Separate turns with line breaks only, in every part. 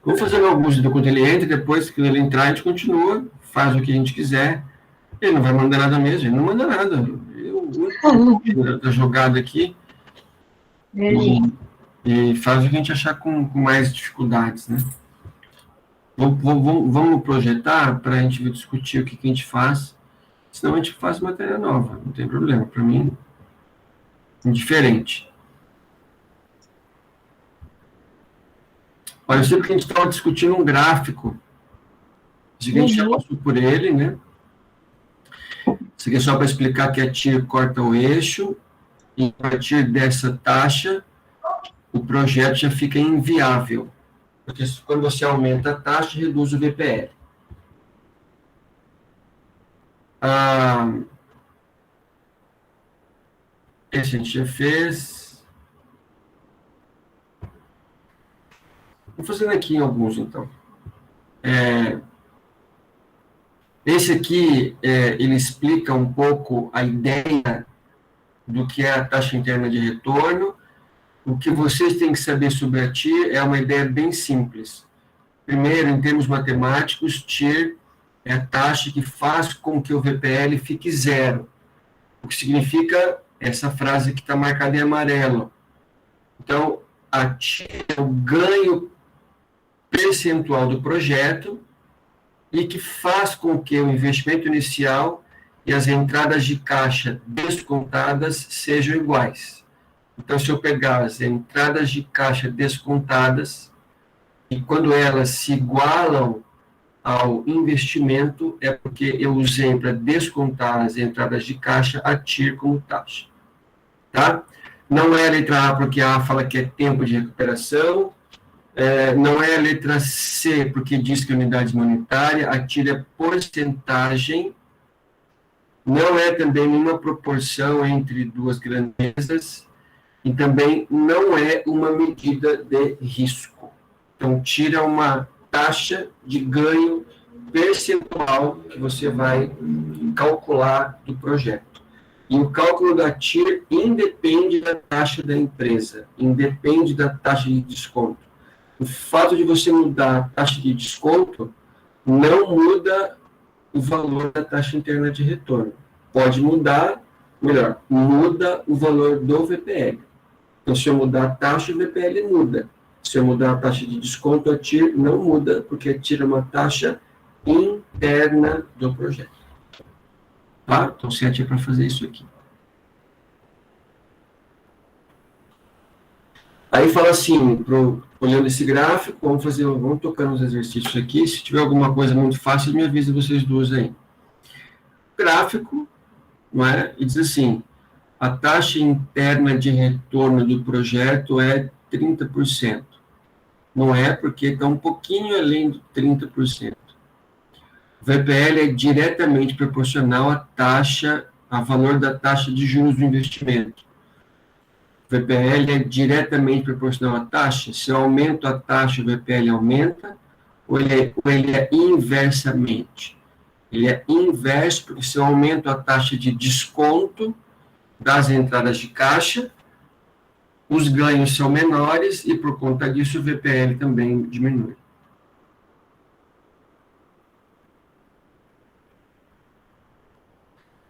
Vamos fazer alguns quando ele entra, depois que ele entrar, a gente continua, faz o que a gente quiser. Ele não vai mandar nada mesmo, ele não manda nada. Eu da jogada aqui e faz o que a gente achar com mais dificuldades, né? Vamos projetar para a gente discutir o que a gente faz, senão a gente faz matéria nova, não tem problema. Para mim, indiferente. Olha, eu sei que a gente estava discutindo um gráfico. A gente já passou por ele, né? Isso aqui é só para explicar que a TIR corta o eixo, e a partir dessa taxa, o projeto já fica inviável. Porque quando você aumenta a taxa, reduz o VPL. Esse a gente já fez. Vou fazendo aqui alguns, então. Esse aqui, ele explica um pouco a ideia do que é a taxa interna de retorno. O que vocês têm que saber sobre a TIR é uma ideia bem simples. Primeiro, em termos matemáticos, TIR é a taxa que faz com que o VPL fique zero. O que significa essa frase que está marcada em amarelo. Então, a TIR é o ganho percentual do projeto e que faz com que o investimento inicial e as entradas de caixa descontadas sejam iguais. Então, se eu pegar as entradas de caixa descontadas, e quando elas se igualam ao investimento, é porque eu usei para descontar as entradas de caixa a TIR como taxa. Tá? Não é a letra A, porque a fala que é tempo de recuperação, não é a letra C, porque diz que é unidade monetária, a TIR é porcentagem, não é também nenhuma proporção entre duas grandezas, e também não é uma medida de risco. Então, TIR é uma taxa de ganho percentual que você vai calcular do projeto. E o cálculo da TIR independe da taxa da empresa, independe da taxa de desconto. O fato de você mudar a taxa de desconto não muda o valor da taxa interna de retorno. Pode mudar, melhor, muda o valor do VPL. Então, se eu mudar a taxa, o VPL muda. Se eu mudar a taxa de desconto, a TIR não muda, porque a TIR é uma taxa interna do projeto. Tá? Então, 7 é para fazer isso aqui. Aí fala assim, olhando esse gráfico, vamos tocar nos exercícios aqui. Se tiver alguma coisa muito fácil, me avisa vocês duas aí. Gráfico, não é? E diz assim, a taxa interna de retorno do projeto é 30%. Não é, porque está um pouquinho além do 30%. O VPL é diretamente proporcional ao valor da taxa de juros do investimento. O VPL é diretamente proporcional à taxa. Se eu aumento a taxa, o VPL aumenta, ou ele é inversamente? Ele é inverso, porque se eu aumento a taxa de desconto das entradas de caixa, os ganhos são menores e, por conta disso, o VPL também diminui.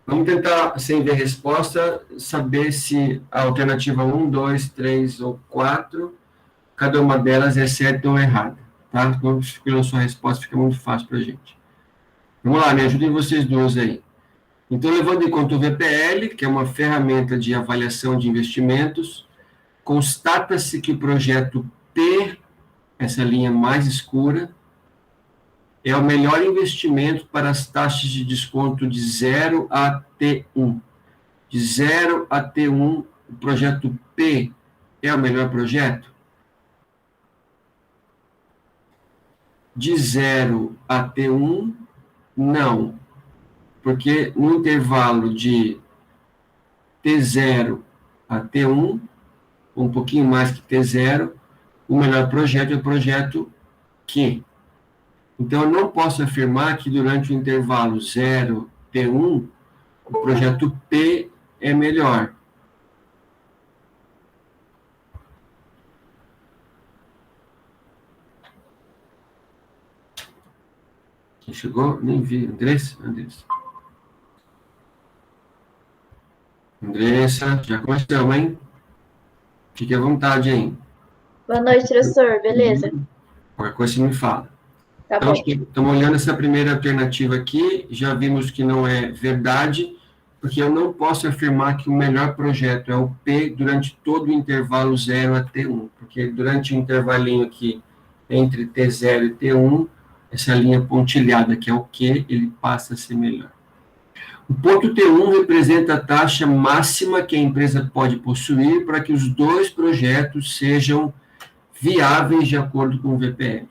Vamos tentar, sem ver a resposta, saber se a alternativa 1, 2, 3 ou 4, cada uma delas é certa ou errada. Tá? Quando pela sua resposta, fica muito fácil para a gente. Vamos lá, me ajudem vocês duas aí. Então, levando em conta o VPL, que é uma ferramenta de avaliação de investimentos, constata-se que o projeto P, essa linha mais escura, é o melhor investimento para as taxas de desconto de 0 a T1. De 0 a T1, o projeto P é o melhor projeto? De 0 a T1, não. Porque no intervalo de T0 a T1, um pouquinho mais que T0, o melhor projeto é o projeto Q. Então, eu não posso afirmar que durante o intervalo 0, T1, o projeto P é melhor. Quem chegou? Nem vi. Andressa? Andressa, já começamos, hein? Fique à vontade, hein?
Boa noite, professor. Beleza?
Qualquer coisa você me fala.
Tá
Então,
bom.
estamos olhando essa primeira alternativa aqui, já vimos que não é verdade, porque eu não posso afirmar que o melhor projeto é o P durante todo o intervalo 0 a T1, porque durante o intervalinho aqui entre T0 e T1, essa linha pontilhada, que é o Q, ele passa a ser melhor. O ponto T1 representa a taxa máxima que a empresa pode possuir para que os dois projetos sejam viáveis de acordo com o VPL.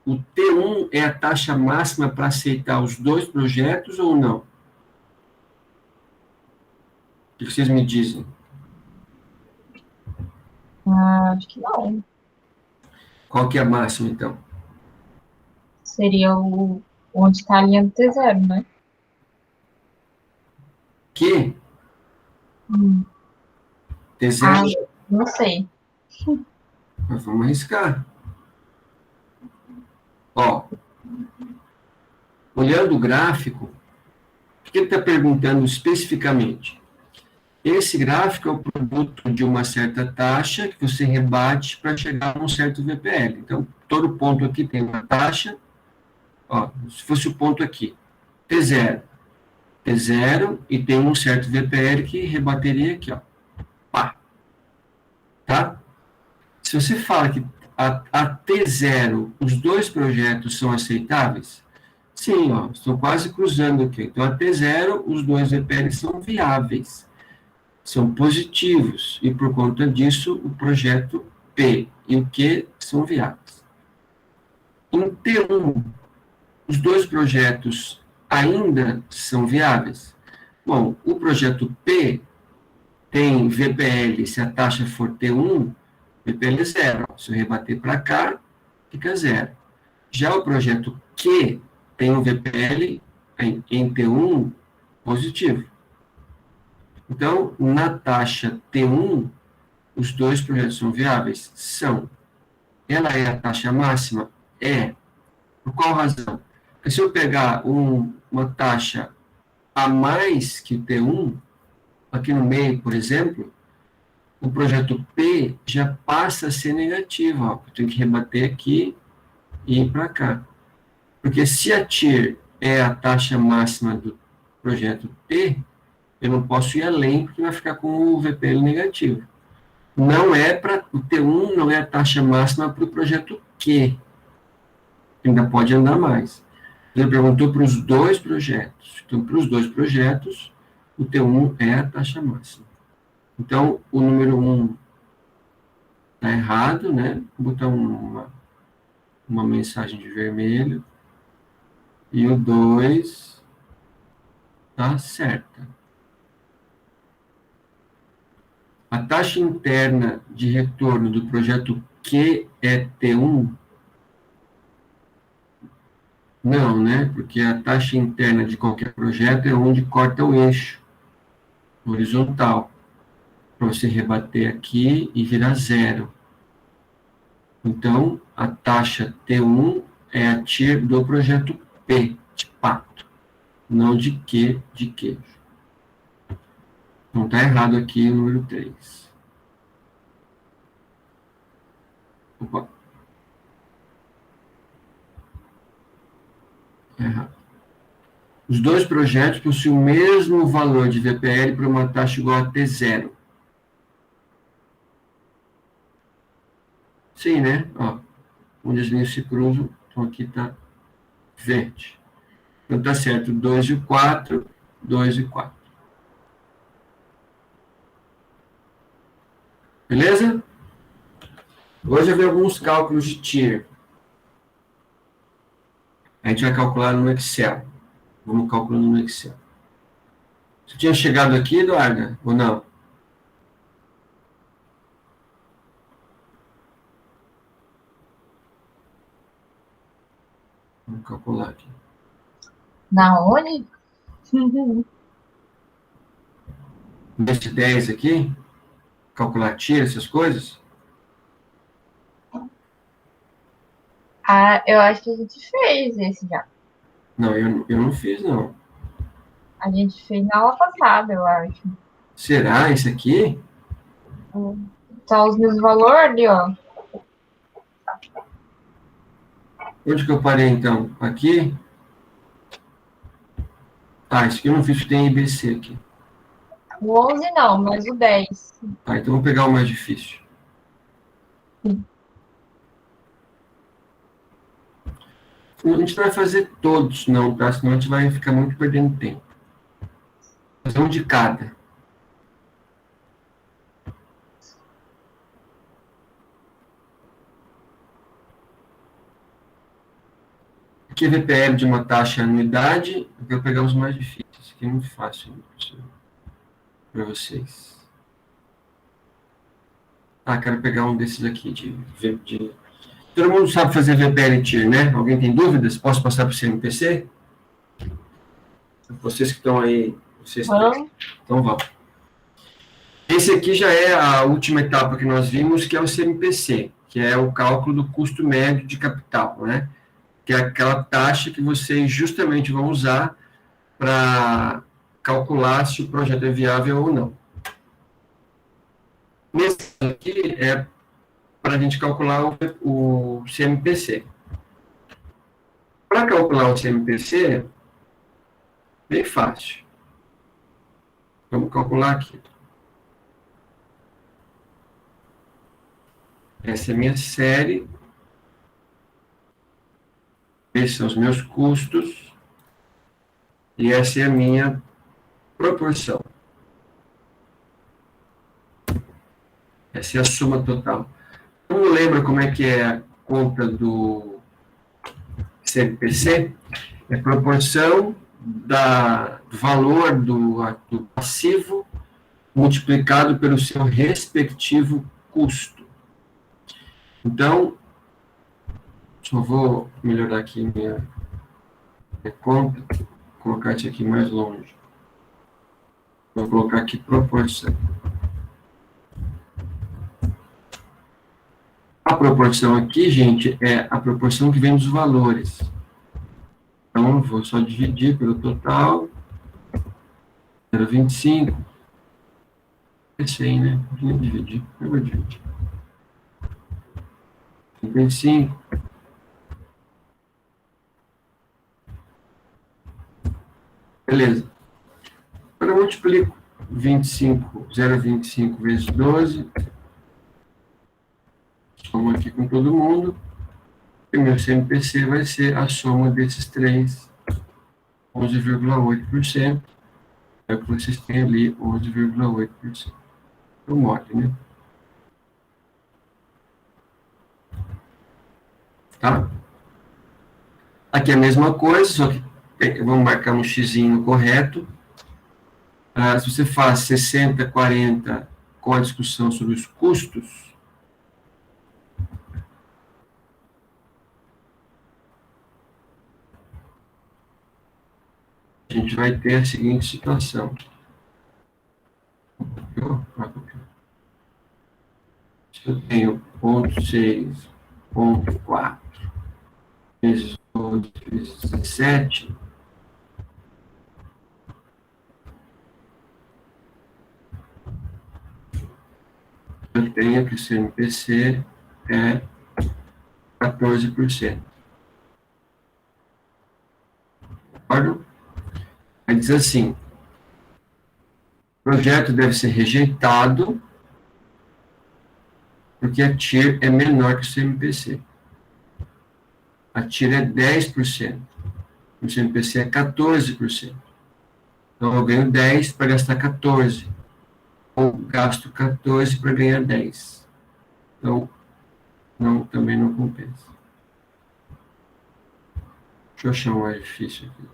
O T1 é a taxa máxima para aceitar os dois projetos ou não? O que vocês me dizem?
Acho que não.
Qual que é a máxima, então?
Seria onde está a linha do T0, né?
Que
Hum. Ah,
T0,
não sei.
nós vamos arriscar. Ó, olhando o gráfico, o que ele está perguntando especificamente? Esse gráfico é o produto de uma certa taxa que você rebate para chegar a um certo VPL. Então, todo ponto aqui tem uma taxa. Ó, se fosse o ponto aqui, T0. T0 e tem um certo VPL que rebateria aqui, ó. Pá. Tá? Se você fala que a T0, os dois projetos são aceitáveis, sim, ó, estou quase cruzando aqui. Então, a T0, os dois VPLs são viáveis, são positivos, e por conta disso, o projeto P e o Q são viáveis. Em T1, os dois projetos ainda são viáveis. Bom, o projeto P tem VPL, se a taxa for T1, VPL é zero. Se eu rebater para cá, fica zero. Já o projeto Q tem um VPL em T1 positivo. Então, na taxa T1, os dois projetos são viáveis? São. Ela é a taxa máxima? É. Por qual razão? Porque se eu pegar uma taxa a mais que o T1, aqui no meio, por exemplo, o projeto P já passa a ser negativo. Ó. Eu tenho que rebater aqui e ir para cá. Porque se a TIR é a taxa máxima do projeto P, eu não posso ir além, porque vai ficar com o VPL negativo. Não é para o T1, não é a taxa máxima para o projeto Q. Ainda pode andar mais. Ele perguntou para os dois projetos. Então, para os dois projetos, o T1 é a taxa máxima. Então, o número 1 está errado, né? Vou botar uma mensagem de vermelho. E o 2 está certa. A taxa interna de retorno do projeto Q é T1? Não, né? Porque a taxa interna de qualquer projeto é onde corta o eixo horizontal. Para você rebater aqui e virar zero. Então, a taxa T1 é a TIR do projeto P, de pato, não de Q, de queijo. Então, está errado aqui o número 3. Opa. Errado. Os dois projetos possuem o mesmo valor de VPL para uma taxa igual a T0. Sim, né? Ó, onde as linhas se cruzam, então aqui está verde. Então está certo, 2 e 4, 2 e 4. Beleza? Hoje eu vi alguns cálculos de TIR. A gente vai calcular no Excel. Vamos calculando no Excel. Você tinha chegado aqui, Eduarda, ou não? Vamos calcular aqui.
Na onde?
Nesse 10 aqui, calcular TIR, essas coisas.
Ah, eu acho que a gente fez esse já.
Não, eu não fiz, não.
A gente fez na aula passada, eu acho.
Será esse aqui?
Só os meus valores ali, ó.
Onde que eu parei, então? Aqui? Tá, esse aqui eu não fiz, tem IBC aqui.
O 11 não, mas o 10.
Tá, então vou pegar o mais difícil. A gente não vai fazer todos, não, tá? Senão a gente vai ficar muito perdendo tempo. Fazer um de cada. Aqui é VPL de uma taxa e anuidade. Eu vou pegar os mais difíceis. Isso aqui é muito fácil para vocês. Ah, quero pegar um desses aqui de... Todo mundo sabe fazer VPL Tier, né? Alguém tem dúvidas? Posso passar para o CMPC? Vocês que estão aí, vocês
Vamos.
então vamos. Esse aqui já é a última etapa que nós vimos, que é o CMPC, que é o cálculo do custo médio de capital, né? Que é aquela taxa que vocês justamente vão usar para calcular se o projeto é viável ou não. Nesse aqui é para a gente calcular o CMPC. Para calcular o CMPC, bem fácil. Vamos calcular aqui. Essa é a minha série. Esses são os meus custos. E essa é a minha proporção. Essa é a soma total. Não lembra como é que é a conta do CMPC? É proporção do valor do passivo multiplicado pelo seu respectivo custo. Então, só vou melhorar aqui minha conta, colocar isso aqui mais longe. Vou colocar aqui proporção. A proporção aqui, gente, é a proporção que vem dos valores. Então, eu vou só dividir pelo total. 0,25. É 100, né? Eu vou dividir. 55. Beleza. Agora eu multiplico 0,25 vezes 12. Somo aqui com todo mundo. E o meu CMPC vai ser a soma desses três, 11,8%. É o que vocês têm ali, 11,8%. É o mole, né? Tá? Aqui é a mesma coisa, só que vamos marcar um xizinho correto. Se você faz 60, 40 com a discussão sobre os custos, a gente vai ter a seguinte situação. Se eu tenho 0,6, 0,4 vezes 12 vezes 17, eu tenho que o CMPC é 14%. Concordo? Aí diz assim, o projeto deve ser rejeitado porque a TIR é menor que o CMPC. A TIR é 10%, o CMPC é 14%. Então, eu ganho 10 para gastar 14, ou gasto 14 para ganhar 10. Então, também não compensa. Deixa eu achar um mais difícil aqui.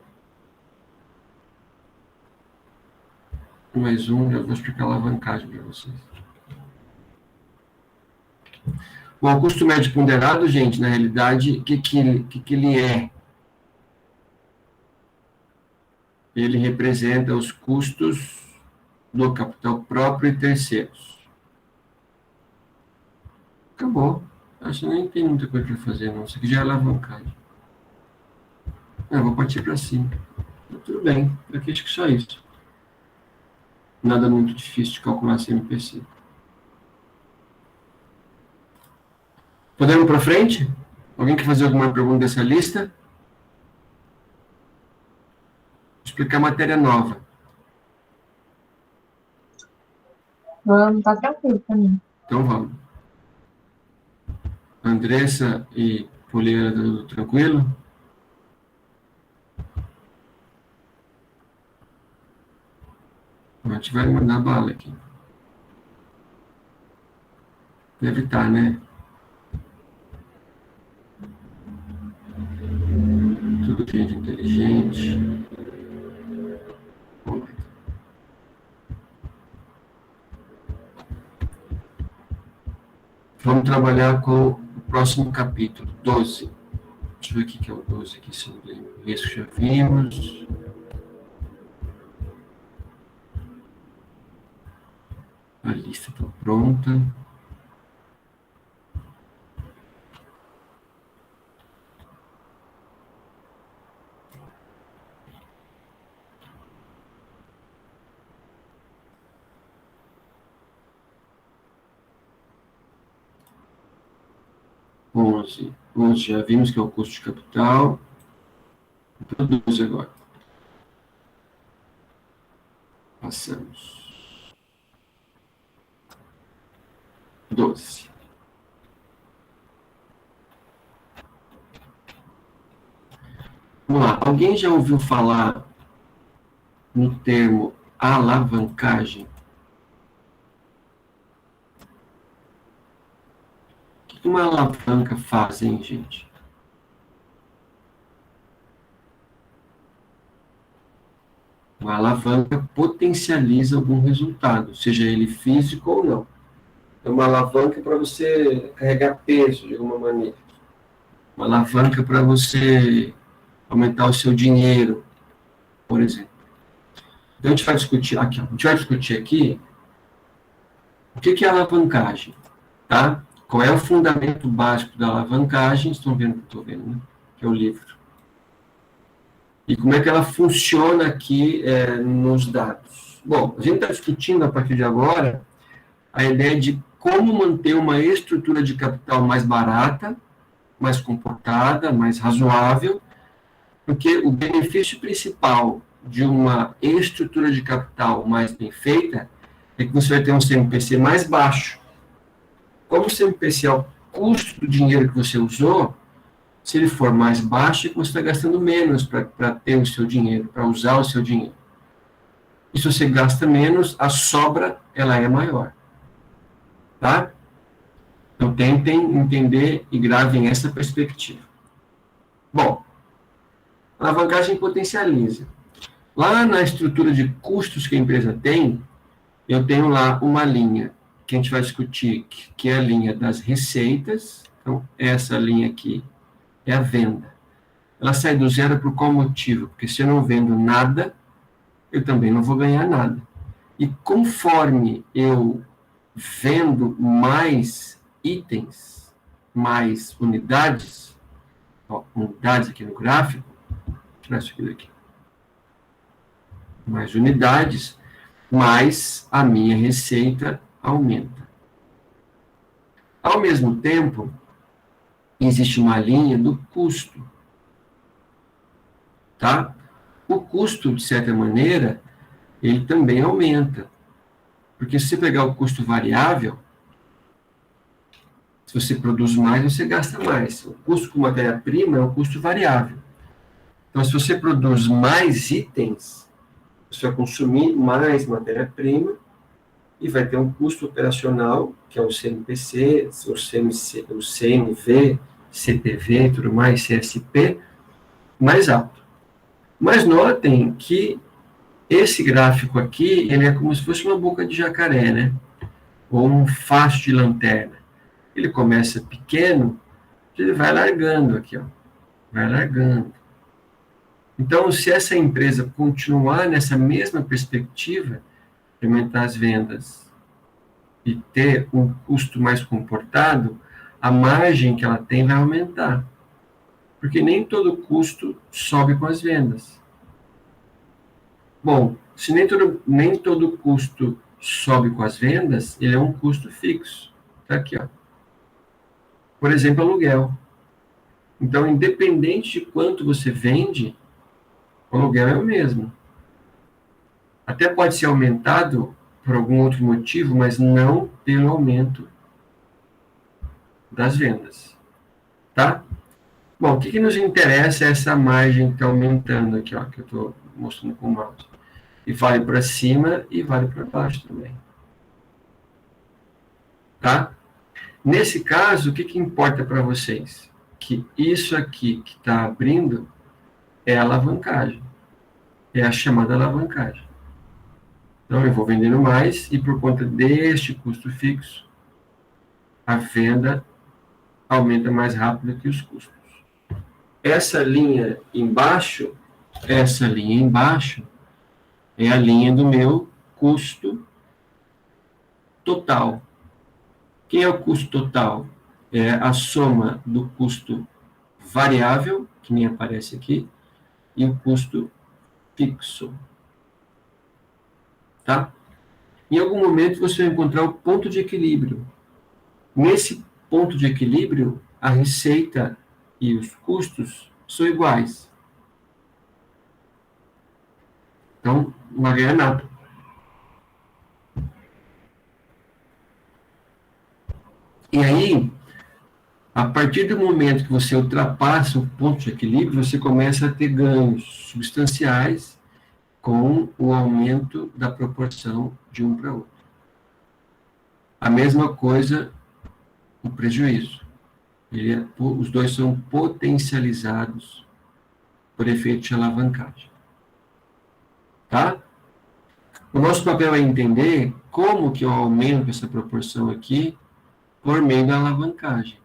Mais um, eu vou explicar a alavancagem para vocês. Bom, o custo médio ponderado, gente, na realidade, o que ele é? Ele representa os custos do capital próprio e terceiros. Acabou. Acho que nem tem muita coisa para fazer, não. Isso aqui já é alavancagem. Eu vou partir para cima. Tudo bem, aqui acho que só isso. Nada muito difícil de calcular CMPC. Podemos para frente? Alguém quer fazer alguma pergunta dessa lista? Vou explicar matéria nova.
Vamos, tá tranquilo para mim.
Então vamos. Andressa e Poliana, tudo tranquilo? A gente vai mandar bala aqui. Deve estar, né? Tudo gente inteligente. Vamos trabalhar com o próximo capítulo, 12. Deixa eu ver o que é o 12 aqui, se eu lembro. Esse já vimos. A lista está pronta. Onze já vimos que é o custo de capital. Então, 12 agora. Passamos. 12. Vamos lá. Alguém já ouviu falar no termo alavancagem? O que uma alavanca faz, hein, gente? Uma alavanca potencializa algum resultado, seja ele físico ou não. É uma alavanca para você carregar peso de alguma maneira. Uma alavanca para você aumentar o seu dinheiro, por exemplo. Então a gente vai discutir aqui, o que é alavancagem, tá? Qual é o fundamento básico da alavancagem? Estão vendo o que eu estou vendo, né? Que é o livro. E como é que ela funciona aqui nos dados? Bom, a gente está discutindo a partir de agora a ideia de como manter uma estrutura de capital mais barata, mais comportada, mais razoável, porque o benefício principal de uma estrutura de capital mais bem feita é que você vai ter um CMPC mais baixo. Como o CMPC é o custo do dinheiro que você usou, se ele for mais baixo, você está gastando menos para ter o seu dinheiro, para usar o seu dinheiro. E se você gasta menos, a sobra ela é maior. Tá? Então, tentem entender e gravem essa perspectiva. Bom, a alavancagem potencializa. Lá na estrutura de custos que a empresa tem, eu tenho lá uma linha que a gente vai discutir, que é a linha das receitas. Então, essa linha aqui é a venda. Ela sai do zero por qual motivo? Porque se eu não vendo nada, eu também não vou ganhar nada. E conforme eu vendo mais itens, mais unidades, unidades aqui no gráfico, vou tirar isso aqui daqui, mais unidades, mais a minha receita aumenta. Ao mesmo tempo, existe uma linha do custo. Tá? O custo, de certa maneira, ele também aumenta. Porque se você pegar o custo variável, se você produz mais, você gasta mais. O custo com matéria-prima é um custo variável. Então, se você produz mais itens, você vai consumir mais matéria-prima e vai ter um custo operacional, que é o CMPC, o CMV, CPV e tudo mais, CSP, mais alto. Mas notem que esse gráfico aqui, ele é como se fosse uma boca de jacaré, né? Ou um facho de lanterna. Ele começa pequeno, ele vai largando aqui, ó. Vai largando. Então, se essa empresa continuar nessa mesma perspectiva, de aumentar as vendas e ter um custo mais comportado, a margem que ela tem vai aumentar. Porque nem todo custo sobe com as vendas. Bom, se nem todo custo sobe com as vendas, ele é um custo fixo. Está aqui, ó. Por exemplo, aluguel. Então, independente de quanto você vende, o aluguel é o mesmo. Até pode ser aumentado por algum outro motivo, mas não pelo aumento das vendas. Tá? Bom, o que nos interessa é essa margem que está aumentando aqui, ó, que eu estou mostrando com o mouse. E vale para cima e vale para baixo também. Tá? Nesse caso, o que importa para vocês? Que isso aqui que está abrindo é a alavancagem. É a chamada alavancagem. Então, eu vou vendendo mais e por conta deste custo fixo, a venda aumenta mais rápido que os custos. Essa linha embaixo é a linha do meu custo total. Quem é o custo total? É a soma do custo variável, que nem aparece aqui, e o custo fixo. Tá? Em algum momento você vai encontrar o ponto de equilíbrio. Nesse ponto de equilíbrio, a receita e os custos são iguais. Então, não ganha nada. E aí, a partir do momento que você ultrapassa o ponto de equilíbrio, você começa a ter ganhos substanciais com o aumento da proporção de um para outro. A mesma coisa o prejuízo. Os dois são potencializados por efeito de alavancagem. Tá? O nosso papel é entender como que eu aumento essa proporção aqui por meio da alavancagem.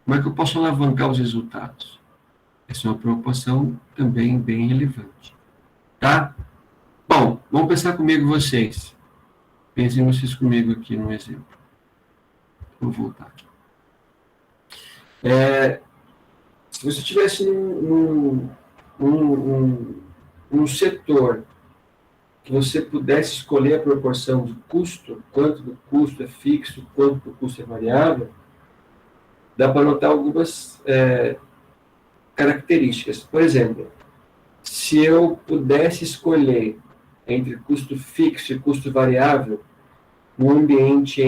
Como é que eu posso alavancar os resultados? Essa é uma preocupação também bem relevante. Tá? Bom, vamos pensar comigo vocês. Pensem vocês comigo aqui no exemplo. Vou voltar aqui. Se você estivesse num setor que você pudesse escolher a proporção de custo, quanto do custo é fixo, quanto do custo é variável, dá para notar algumas características. Por exemplo, se eu pudesse escolher entre custo fixo e custo variável, no ambiente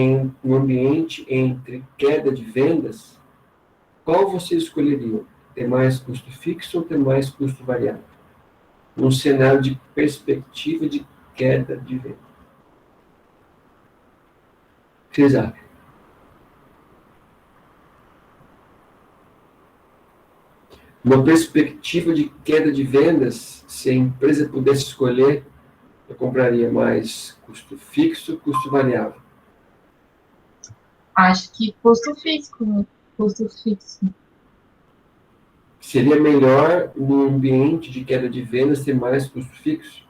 entre queda de vendas, qual você escolheria? Ter mais custo fixo ou ter mais custo variável? Num cenário de perspectiva de queda de vendas. O que vocês acham? Uma perspectiva de queda de vendas, se a empresa pudesse escolher, eu compraria mais custo fixo ou custo variável?
Acho que custo fixo, né? Custo fixo.
Seria melhor, no ambiente de queda de vendas, ter mais custo fixo?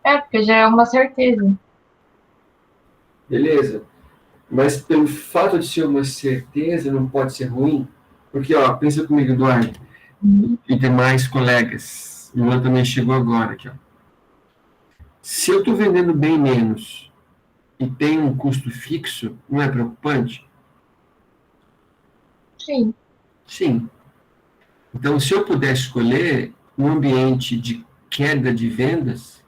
Porque já é uma certeza.
Beleza. Mas pelo fato de ser uma certeza, não pode ser ruim? Porque, ó, pensa comigo, Eduardo, e demais colegas. O Luan também chegou agora aqui, ó. Se eu estou vendendo bem menos e tenho um custo fixo, não é preocupante?
Sim.
Sim. Então, se eu pudesse escolher um ambiente de queda de vendas,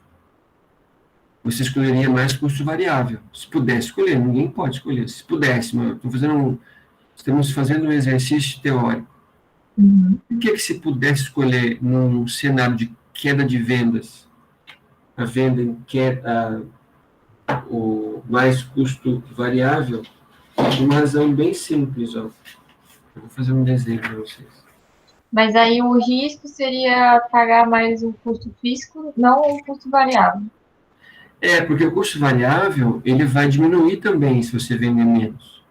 você escolheria mais custo variável. Se pudesse escolher, ninguém pode escolher. Se pudesse, mas estamos fazendo um exercício teórico. Por que se pudesse escolher num cenário de queda de vendas, a venda em queda, o mais custo variável? Uma razão bem simples, ó. Eu vou fazer um desenho para vocês.
Mas aí o risco seria pagar mais o custo fixo, não o custo variável.
Porque o custo variável, ele vai diminuir também se você vender menos.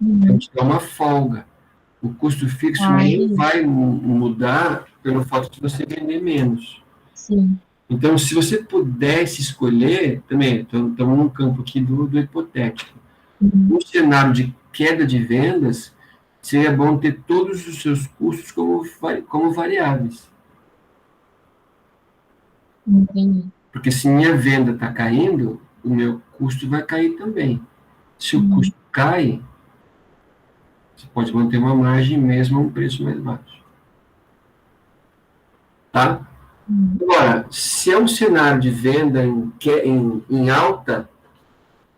Então, te dá uma folga. O custo fixo não vai mudar pelo fato de você vender menos.
Sim.
Então, se você pudesse escolher, também, estamos num campo aqui do hipotético. No cenário de queda de vendas, seria bom ter todos os seus custos como variáveis.
Entendi.
Porque se minha venda está caindo, o meu custo vai cair também. Se o custo cai, você pode manter uma margem mesmo a um preço mais baixo. Tá? Agora, se é um cenário de venda em alta,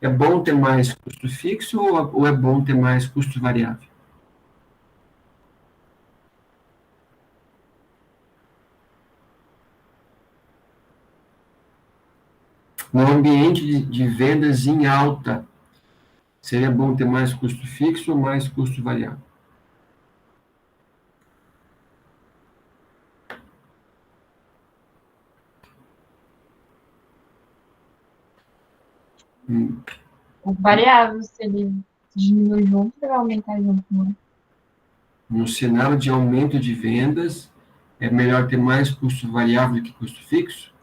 é bom ter mais custo fixo ou é bom ter mais custo variável? No ambiente de vendas em alta, seria bom ter mais custo fixo ou mais custo variável?
O variável, se ele diminui junto, ele vai aumentar junto, né?
No cenário de aumento de vendas, é melhor ter mais custo variável do que custo fixo?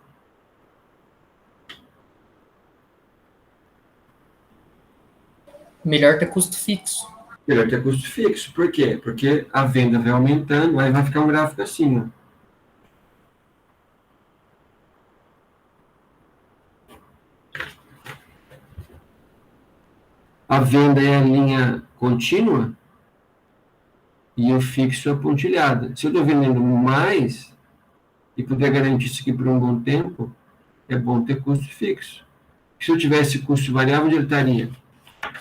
Melhor ter custo fixo.
Melhor ter custo fixo. Por quê? Porque a venda vai aumentando, aí vai ficar um gráfico assim, ó. A venda é a linha contínua e o fixo é a pontilhada. Se eu estou vendendo mais e puder garantir isso aqui por um bom tempo, é bom ter custo fixo. Se eu tivesse custo variável, onde ele estaria?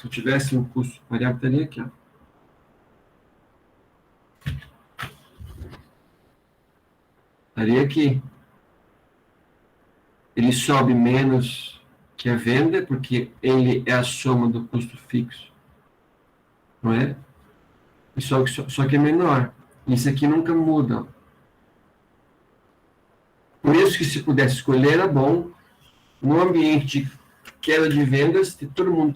Se eu tivesse um custo variável, estaria aqui, ó. Estaria aqui. Ele sobe menos que a venda, porque ele é a soma do custo fixo. Não é? Só que é menor. Isso aqui nunca muda. Por isso que se pudesse escolher, era bom, no ambiente de queda de vendas, ter todo mundo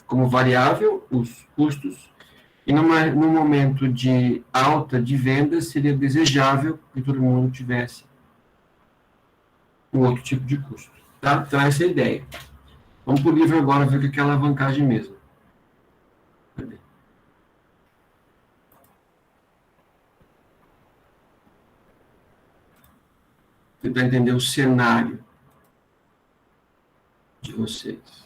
como variável, os custos, e no momento de alta de vendas, seria desejável que todo mundo tivesse um outro tipo de custo. Tá? Então, essa é a ideia. Vamos para o livro agora ver o que é alavancagem mesmo. Cadê? Tentar entender o cenário de vocês.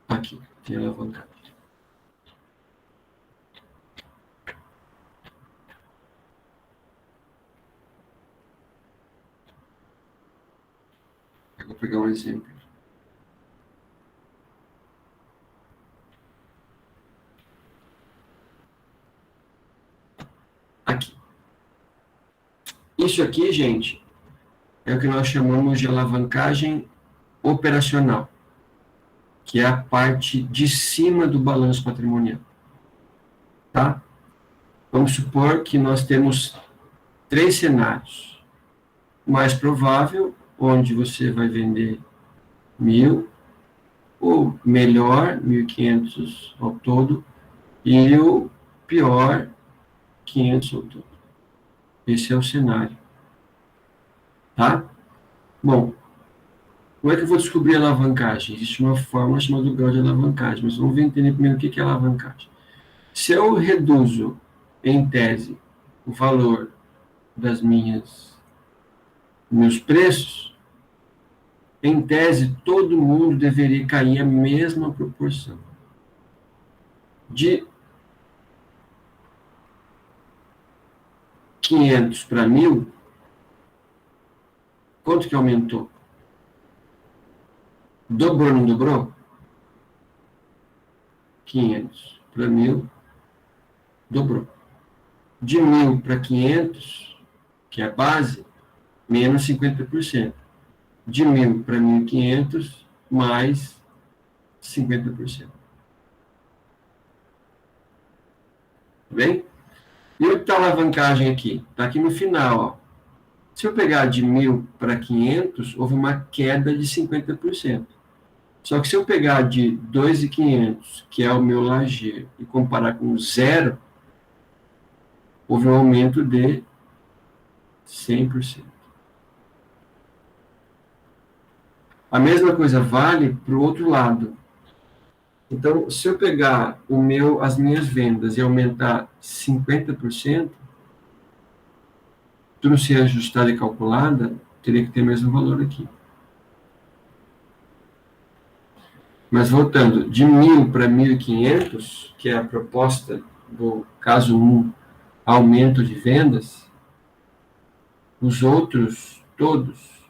Aqui, tem alavancagem. Eu vou pegar um exemplo. Aqui. Isso aqui, gente, é o que nós chamamos de alavancagem operacional, que é a parte de cima do balanço patrimonial. Tá? Vamos supor que nós temos 3 cenários. O mais provável, onde você vai vender 1.000, o melhor, 1.500 ao todo, e o pior, 500 ao todo. Esse é o cenário. Tá? Bom, como é que eu vou descobrir a alavancagem? Existe uma fórmula chamada grau de alavancagem, mas vamos entender primeiro o que é alavancagem. Se eu reduzo, em tese, o valor das meus preços, em tese, todo mundo deveria cair a mesma proporção. De 500 para 1.000, quanto que aumentou? Dobrou ou não dobrou? 500 para 1.000, dobrou. De 1.000 para 500, que é a base, menos 50%. De 1.000 para 1.500, mais 50%. Tá bem? E onde está a alavancagem aqui? Está aqui no final, ó. Se eu pegar de 1.000 para 500, houve uma queda de 50%. Só que se eu pegar de 2.500, que é o meu lajeiro, e comparar com 0, houve um aumento de 100%. A mesma coisa vale para o outro lado. Então, se eu pegar as minhas vendas e aumentar 50%, tudo ser ajustado e calculada, teria que ter o mesmo valor aqui. Mas voltando, de 1.000 para 1.500, que é a proposta do caso 1, aumento de vendas, os outros, todos,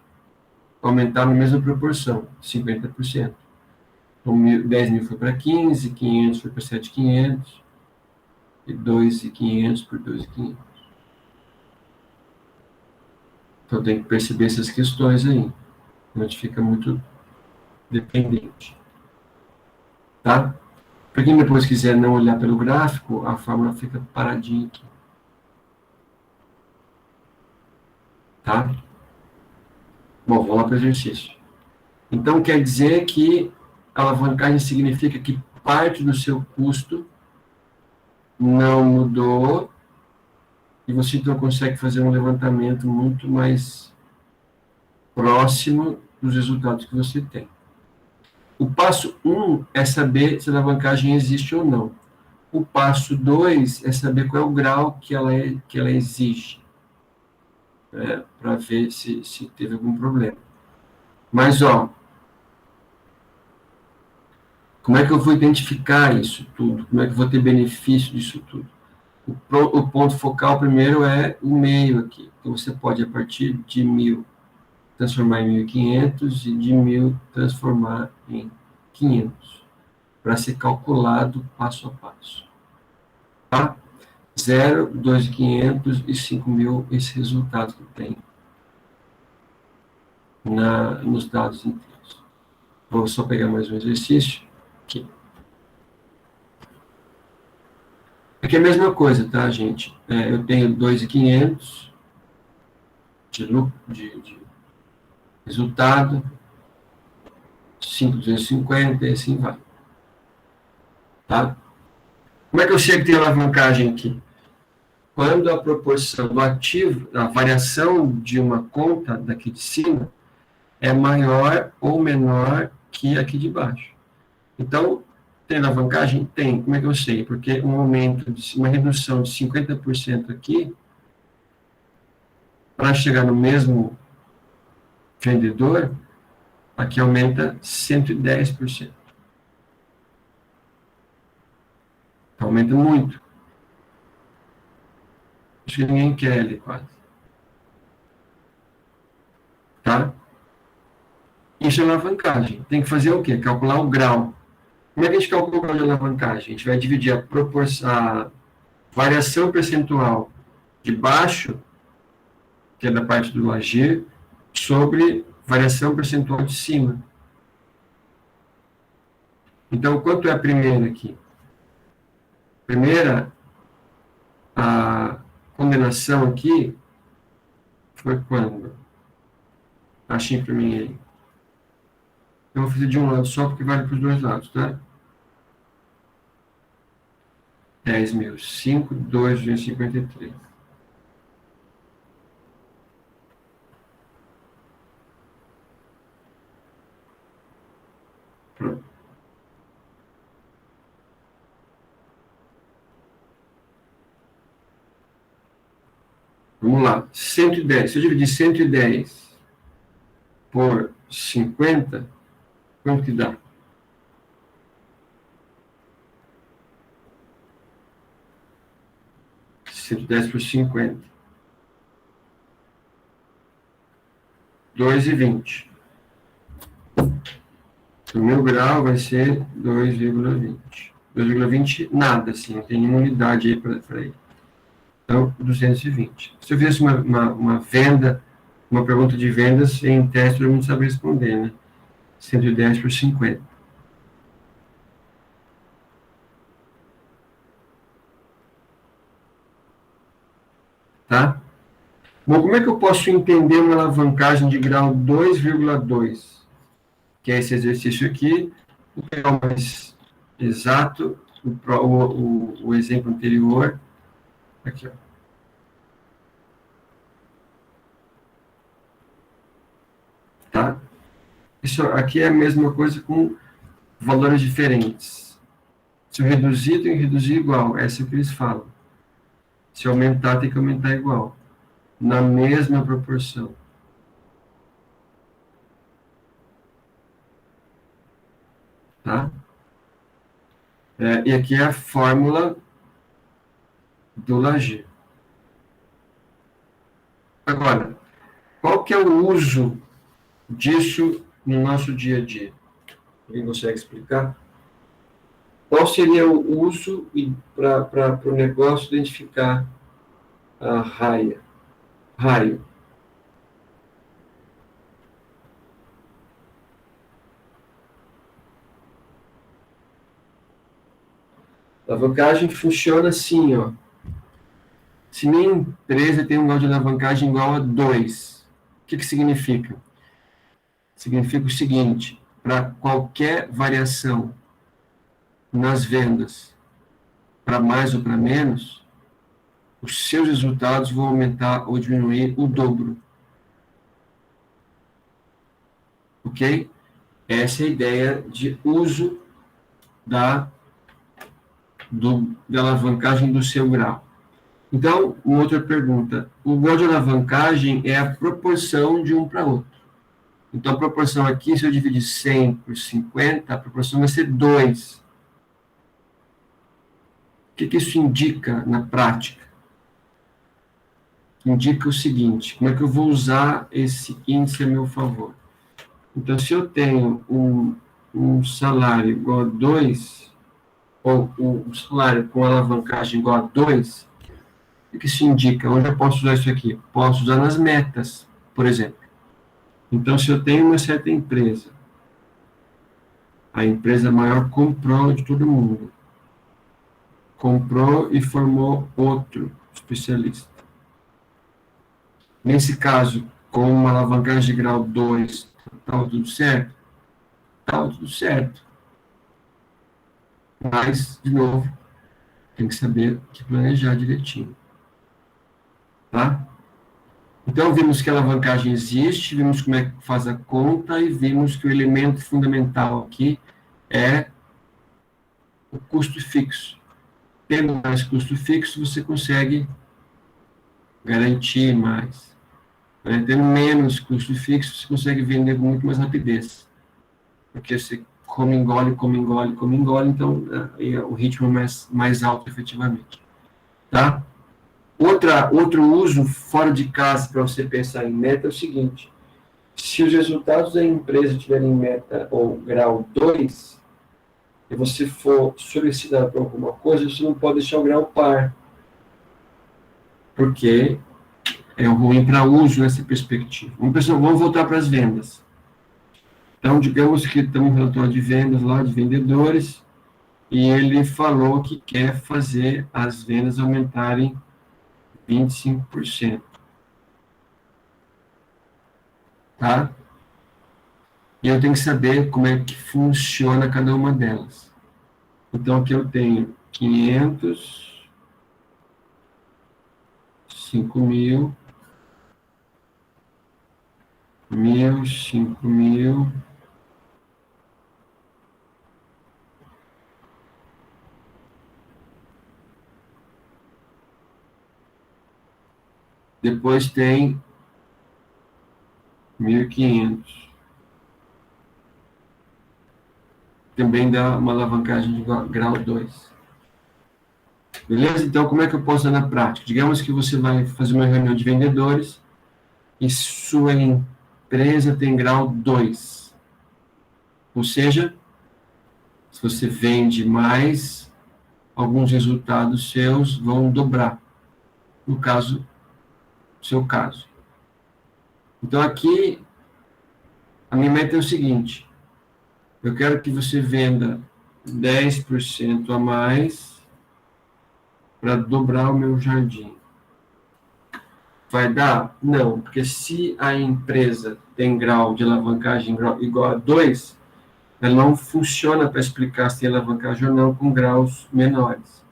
aumentaram na mesma proporção, 50%. Então, 10 mil foi para 15, 500 foi para 7.500, e 2.500 por 2.500. Então, tem que perceber essas questões aí. A gente fica muito dependente. Tá? Para quem depois quiser não olhar pelo gráfico, a fórmula fica paradinha aqui. Tá? Bom, vamos lá para o exercício. Então, quer dizer que a alavancagem significa que parte do seu custo não mudou e você então consegue fazer um levantamento muito mais próximo dos resultados que você tem. O passo 1 é saber se a alavancagem existe ou não. O passo 2 é saber qual é o grau que ela exige, para ver se teve algum problema. Mas, como é que eu vou identificar isso tudo? Como é que eu vou ter benefício disso tudo? O ponto focal primeiro é o meio aqui. Então, você pode, a partir de 1.000, transformar em 1.500 e de 1.000 transformar em 500, para ser calculado passo a passo. Tá? 0, 2.500 e 5.000, esse resultado que tem nos dados inteiros. Vou só pegar mais um exercício aqui. Aqui é a mesma coisa, tá, gente? Eu tenho 2.500 de resultado, 5.250 e assim vai. Tá? Como é que eu sei que tem alavancagem aqui? Quando a proporção do ativo, a variação de uma conta daqui de cima é maior ou menor que aqui de baixo. Então, tem alavancagem? Tem. Como é que eu sei? Porque uma redução de 50% aqui, para chegar no mesmo vendedor, aqui aumenta 110%. Aumenta muito. Acho que ninguém quer ali, quase. Tá? Isso é alavancagem. Tem que fazer o quê? Calcular o grau. Como é que a gente calcula o grau de alavancagem? A gente vai dividir a variação percentual de baixo, que é da parte do agir, sobre variação percentual de cima. Então, quanto é a primeira aqui? Primeira, a condenação aqui foi quando? Achei para mim aí. Eu vou fazer de um lado só, porque vale para os dois lados, tá? 10.000, 5, 2,53. Pronto. Vamos lá. 110. Se eu dividir 110 por 50, quanto que dá? 110 por 50. 2,20. O meu grau vai ser 2,20. 2,20 nada, assim, não tem nenhuma unidade aí para ele. Então, 220. Se eu fizesse uma venda, uma pergunta de vendas, em teste eu não sabe responder, né? 110 por 50. Tá? Bom, como é que eu posso entender uma alavancagem de grau 2,2? Que é esse exercício aqui. Vou pegar o mais exato, o exemplo anterior. Aqui, ó. Tá? Isso aqui é a mesma coisa com valores diferentes. Se eu reduzir, tem que reduzir igual. Essa é o que eles falam. Se aumentar, tem que aumentar igual. Na mesma proporção. Tá? E aqui é a fórmula do Lager. Agora, qual que é o uso disso no nosso dia a dia? Alguém consegue explicar? Qual seria o uso para o negócio identificar a raio? A alavancagem funciona assim, ó. Se minha empresa tem um grau de alavancagem igual a 2, o que significa? Significa o seguinte, para qualquer variação nas vendas, para mais ou para menos, os seus resultados vão aumentar ou diminuir o dobro. Ok? Essa é a ideia de uso da alavancagem do seu grau. Então, uma outra pergunta. O grau de alavancagem é a proporção de um para outro. Então, a proporção aqui, se eu dividir 100 por 50, a proporção vai ser 2. O que isso indica na prática? Indica o seguinte, como é que eu vou usar esse índice a meu favor? Então, se eu tenho um salário igual a 2, ou um salário com alavancagem igual a 2, o que isso indica? Onde eu posso usar isso aqui? Posso usar nas metas, por exemplo. Então, se eu tenho uma certa empresa, a empresa maior comprou de todo mundo, comprou e formou outro especialista. Nesse caso, com uma alavancagem de grau 2, estava tudo certo? Estava tudo certo. Mas, de novo, tem que saber que planejar direitinho. Tá? Então, vimos que a alavancagem existe, vimos como é que faz a conta e vimos que o elemento fundamental aqui é o custo fixo. Tendo mais custo fixo, você consegue garantir mais. Tendo menos custo fixo, você consegue vender com muito mais rapidez. Porque você come, engole, então o ritmo é mais alto, efetivamente. Tá? Outro uso fora de casa para você pensar em meta é o seguinte: se os resultados da empresa estiverem em meta ou grau 2, e você for solicitado para alguma coisa, você não pode deixar o grau par, porque é ruim para uso nessa perspectiva. Vamos voltar para as vendas. Então, digamos que estamos no relatório de vendas lá, de vendedores, e ele falou que quer fazer as vendas aumentarem 25%. Tá? E eu tenho que saber como é que funciona cada uma delas. Então, aqui eu tenho 500, 5.000, 1.000, 5.000, depois tem 1.500. Também dá uma alavancagem de grau 2. Beleza? Então, como é que eu posso usar na prática? Digamos que você vai fazer uma reunião de vendedores e sua empresa tem grau 2. Ou seja, se você vende mais, alguns resultados seus vão dobrar. No seu caso. Então, aqui, a minha meta é o seguinte: eu quero que você venda 10% a mais para dobrar o meu jardim. Vai dar? Não, porque se a empresa tem grau de alavancagem igual a 2, ela não funciona para explicar se tem alavancagem ou não com graus menores.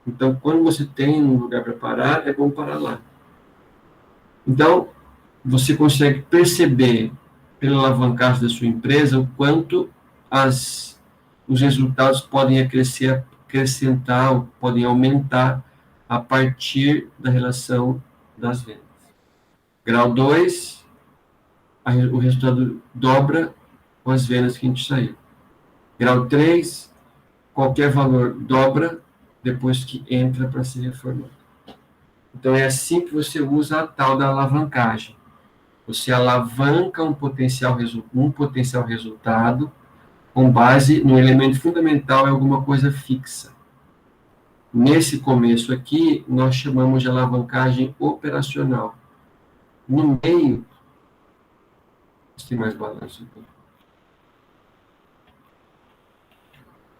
Então, quando você tem um lugar para parar, é bom parar lá. Então, você consegue perceber pela alavancagem da sua empresa, o quanto os resultados podem acrescentar, podem aumentar a partir da relação das vendas. Grau 2, o resultado dobra com as vendas que a gente saiu. Grau 3, qualquer valor dobra depois que entra para ser reformado. Então, é assim que você usa a tal da alavancagem. Você alavanca um potencial resultado com base no elemento fundamental em alguma coisa fixa. Nesse começo aqui, nós chamamos de alavancagem operacional. No meio, tem mais balanço aqui.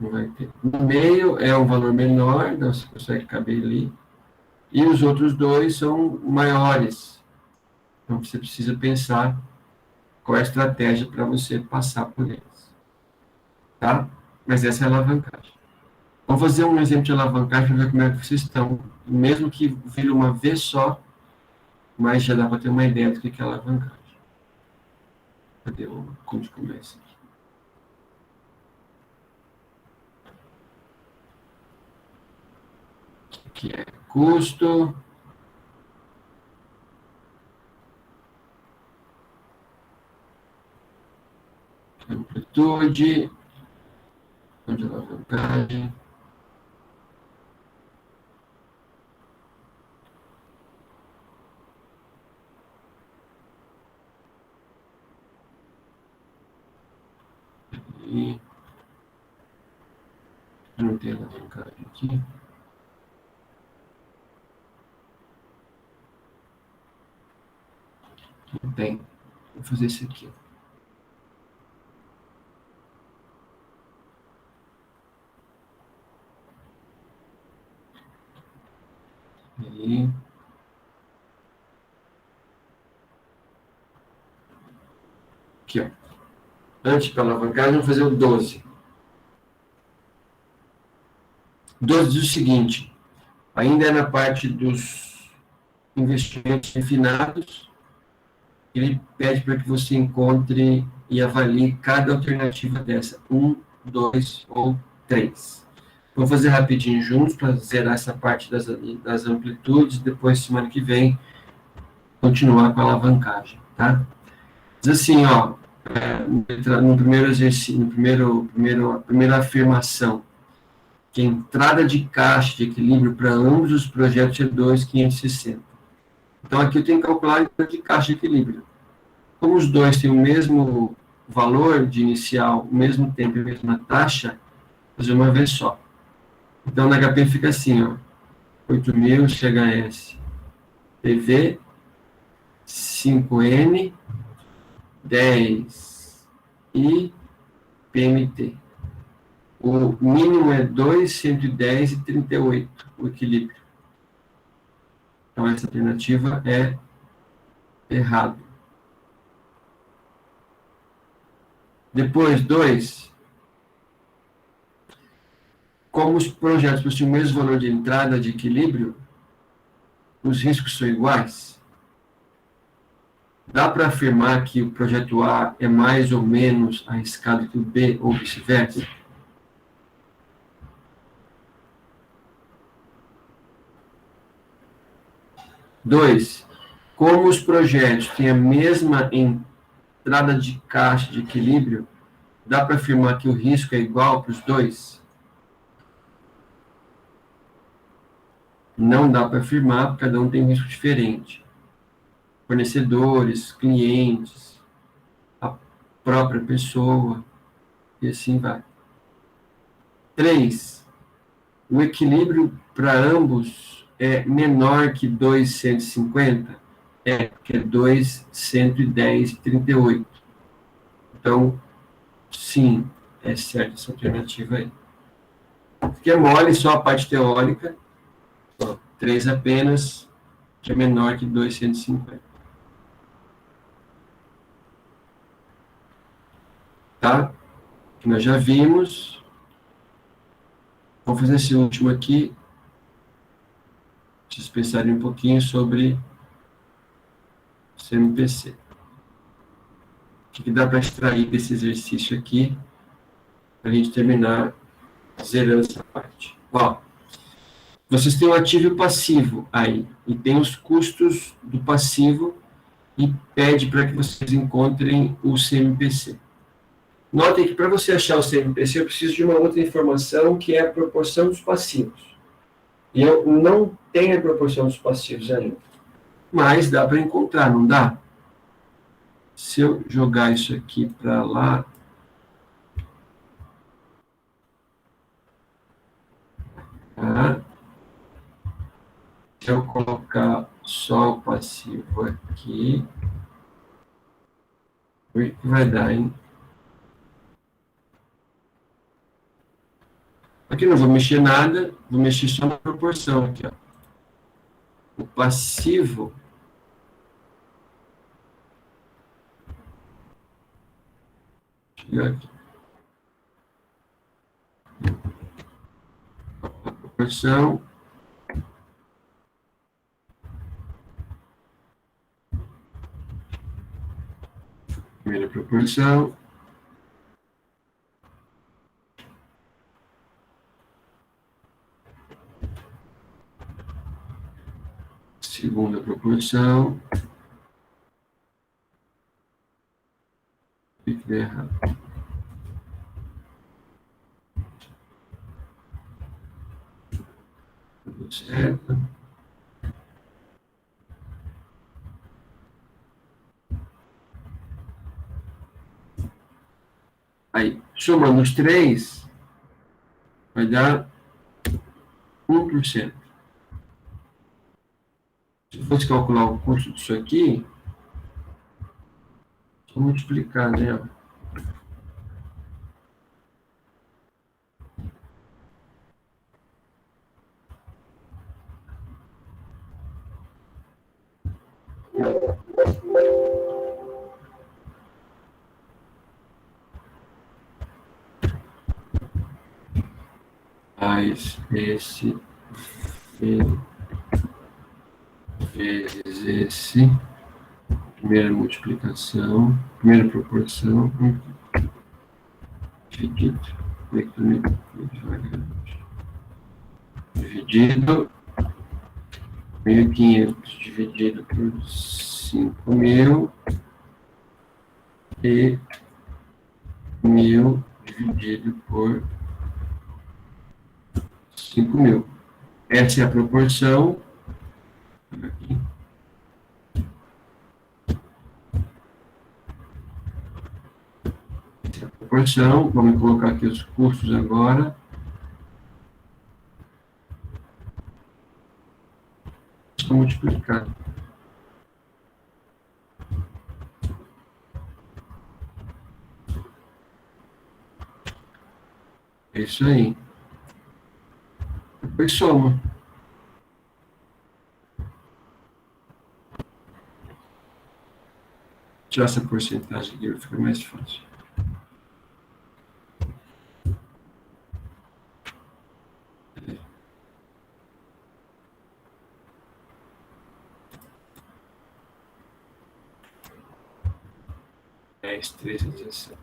Não vai ter. No meio é um valor menor, então você consegue caber ali. E os outros dois são maiores. Então você precisa pensar qual é a estratégia para você passar por eles. Tá? Mas essa é a alavancagem. Vamos fazer um exemplo de alavancagem para ver como é que vocês estão. Mesmo que vire uma vez só, mas já dá para ter uma ideia do que é alavancagem. Cadê o onde começa aqui? Que é custo, amplitude, onde alavancagem, e não tem alavancagem aqui. Não tem. Vou fazer isso aqui. E aqui, ó. Antes para alavancagem, vamos fazer o 12. 12 diz o seguinte, ainda é na parte dos investimentos refinados, ele pede para que você encontre e avalie cada alternativa dessa, 1, 2 ou 3. Vou fazer rapidinho juntos para zerar essa parte das amplitudes, depois, semana que vem, continuar com a alavancagem, tá? Diz assim, ó, no primeiro exercício, a primeira afirmação, que a entrada de caixa de equilíbrio para ambos os projetos é 2.560. Então, aqui eu tenho que calcular a entrada de caixa de equilíbrio. Como os dois têm o mesmo valor de inicial, o mesmo tempo e a mesma taxa, vou fazer uma vez só. Então, na HP fica assim, ó, 8.000 CHS PV, 5N, 10 e PMT. O mínimo é 2, 110 e 38, o equilíbrio. Então, essa alternativa é errado. Depois, 2. Como os projetos possuem o mesmo valor de entrada de equilíbrio, os riscos são iguais. Dá para afirmar que o projeto A é mais ou menos arriscado que o B ou vice-versa? Dois, como os projetos têm a mesma entrada de caixa de equilíbrio, dá para afirmar que o risco é igual para os dois? Não dá para afirmar, porque cada um tem um risco diferente. Fornecedores, clientes, a própria pessoa, e assim vai. 3. O equilíbrio para ambos é menor que 2,150? É, que é 2,110,38. Então, sim, é certa essa alternativa aí. Porque é mole só a parte teórica, 3 apenas, que é menor que 2,150. Tá? Que nós já vimos. Vamos fazer esse último aqui. Vocês pensarem um pouquinho sobre CMPC. O que dá para extrair desse exercício aqui, para a gente terminar zerando essa parte. Ó, vocês têm o ativo e o passivo aí, e tem os custos do passivo, e pede para que vocês encontrem o CMPC. Notem que para você achar o CMPC, eu preciso de uma outra informação, que é a proporção dos passivos. E eu não tenho a proporção dos passivos ainda. Mas dá para encontrar, não dá? Se eu jogar isso aqui para lá, tá? Se eu colocar só o passivo aqui, o que vai dar, hein? Aqui não vou mexer nada, vou mexer só na proporção aqui, ó. O passivo aqui. A proporção primeira proporção segunda proporção e que deu errado. Tudo certo. Aí, somando os três, vai dar 1%. Se fosse calcular o custo disso aqui, só multiplicar, né? Mais esse vezes esse, primeira multiplicação, primeira proporção, dividido, dividido 1.500 dividido por 5.000 e 1.000 dividido por 5.000. Essa é a proporção. Aqui. Essa é a proporção. Vamos colocar aqui os custos agora. Só multiplicar. É isso aí. Depois soma. Tirar essa porcentagem aqui vai ficar mais fácil. É 13, 17.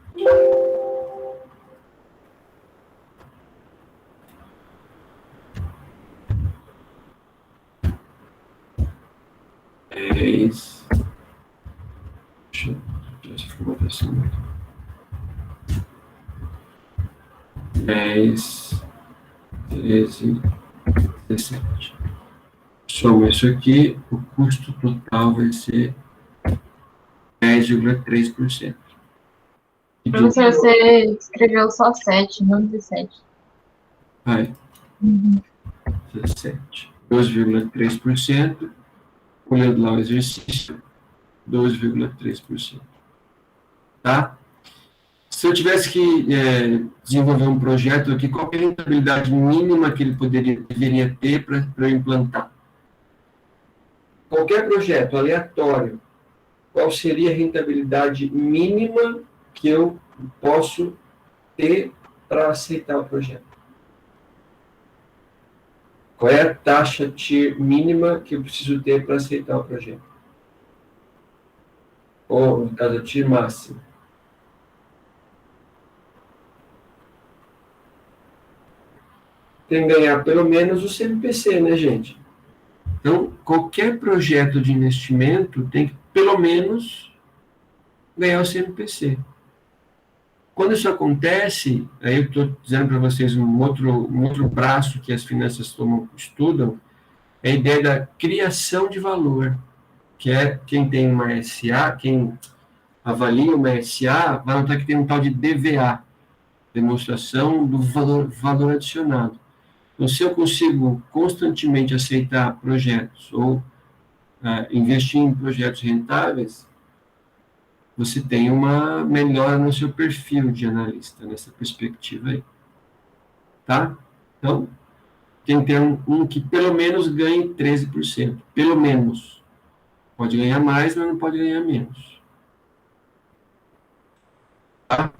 Deixa eu tirar essa formatação aqui. 10, 13, 17. Soma isso aqui, o custo total vai ser 10,3%.
Professor, você escreveu só 7, não 17.
Vai. 17. 12,3%. Olhando lá o exercício, 12,3%. Tá? Se eu tivesse que desenvolver um projeto aqui, qual é a rentabilidade mínima que ele deveria ter para eu implantar? Qualquer projeto aleatório, qual seria a rentabilidade mínima que eu posso ter para aceitar o projeto? Qual é a taxa TIR mínima que eu preciso ter para aceitar o projeto? Ou, no caso, a TIR máxima. tem que ganhar pelo menos o CMPC, né, gente? Então, qualquer projeto de investimento tem que, pelo menos, ganhar o CMPC. Quando isso acontece, aí eu estou dizendo para vocês um outro braço que as finanças estudam, é a ideia da criação de valor, que é quem tem uma SA, quem avalia uma SA, vai notar que tem um tal de DVA, demonstração do valor adicionado. Então, se eu consigo constantemente aceitar projetos ou investir em projetos rentáveis, você tem uma melhora no seu perfil de analista, nessa perspectiva aí. Tá? Então, tem que ter um que pelo menos ganhe 13%. Pelo menos. Pode ganhar mais, mas não pode ganhar menos. Tá?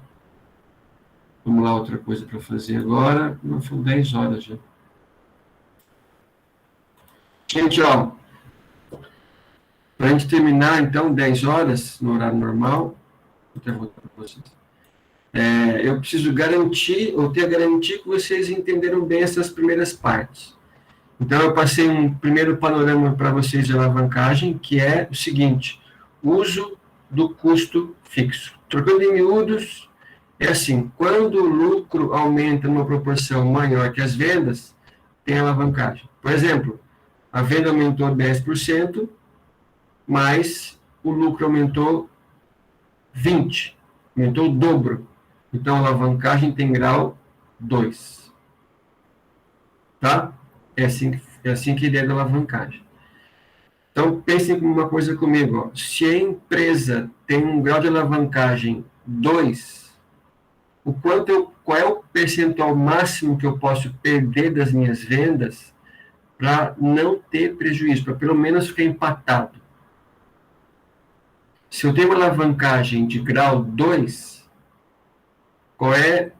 Vamos lá, outra coisa para fazer agora. Não, foi 10 horas já. Gente, ó, para a gente terminar, então, 10 horas, no horário normal, vou até voltar para vocês. Eu preciso garantir, ou ter a garantia que vocês entenderam bem essas primeiras partes. Então, eu passei um primeiro panorama para vocês de alavancagem, que é o seguinte: uso do custo fixo. Trocando em miúdos, é assim, quando o lucro aumenta numa proporção maior que as vendas, tem alavancagem. Por exemplo, a venda aumentou 10%, mas o lucro aumentou 20%, aumentou o dobro. Então, a alavancagem tem grau 2. Tá? É assim que é a ideia da alavancagem. Então, pensem uma coisa comigo. Ó. Se a empresa tem um grau de alavancagem 2, qual é o percentual máximo que eu posso perder das minhas vendas para não ter prejuízo, para pelo menos ficar empatado? Se eu tenho uma alavancagem de grau 2, qual é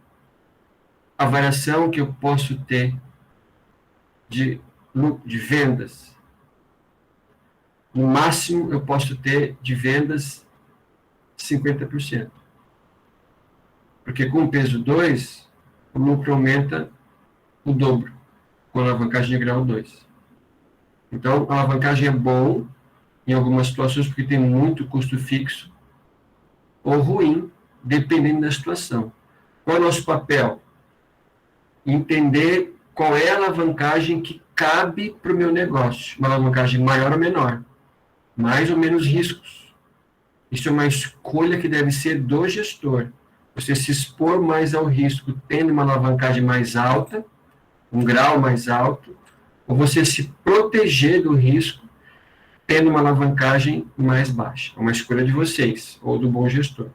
a variação que eu posso ter de vendas? No máximo, eu posso ter de vendas 50%. Porque com o peso 2, o lucro aumenta o dobro, com a alavancagem de grau 2. Então, a alavancagem é bom em algumas situações porque tem muito custo fixo, ou ruim, dependendo da situação. Qual é o nosso papel? Entender qual é a alavancagem que cabe para o meu negócio. Uma alavancagem maior ou menor. Mais ou menos riscos. Isso é uma escolha que deve ser do gestor. Você se expor mais ao risco tendo uma alavancagem mais alta, um grau mais alto, ou você se proteger do risco tendo uma alavancagem mais baixa. É uma escolha de vocês, ou do bom gestor.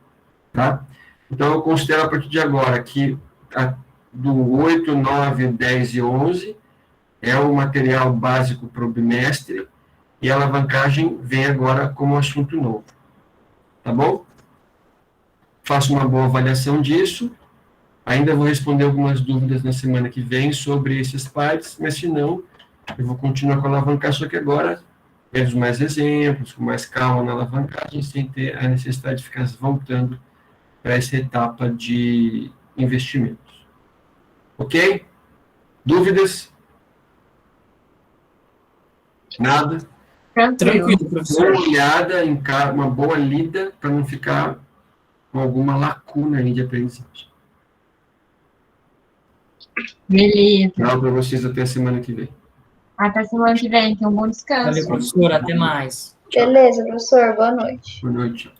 Tá? Então, eu considero a partir de agora que do 8, 9, 10 e 11 é o material básico para o bimestre, e a alavancagem vem agora como assunto novo. Tá bom? Faço uma boa avaliação disso. Ainda vou responder algumas dúvidas na semana que vem sobre essas partes, mas se não, eu vou continuar com a alavancagem, só que agora temos mais exemplos, com mais calma na alavancagem, sem ter a necessidade de ficar voltando para essa etapa de investimentos. Ok? Dúvidas? Nada?
Tranquilo.
Professor.
Boa olhada, uma boa lida, para não ficar com alguma lacuna aí de aprendizagem.
Beleza.
Tchau para vocês até a semana que vem.
Até semana que vem, então bom descanso.
Valeu, professor. Até mais.
Beleza, professor. Boa noite.
Boa noite.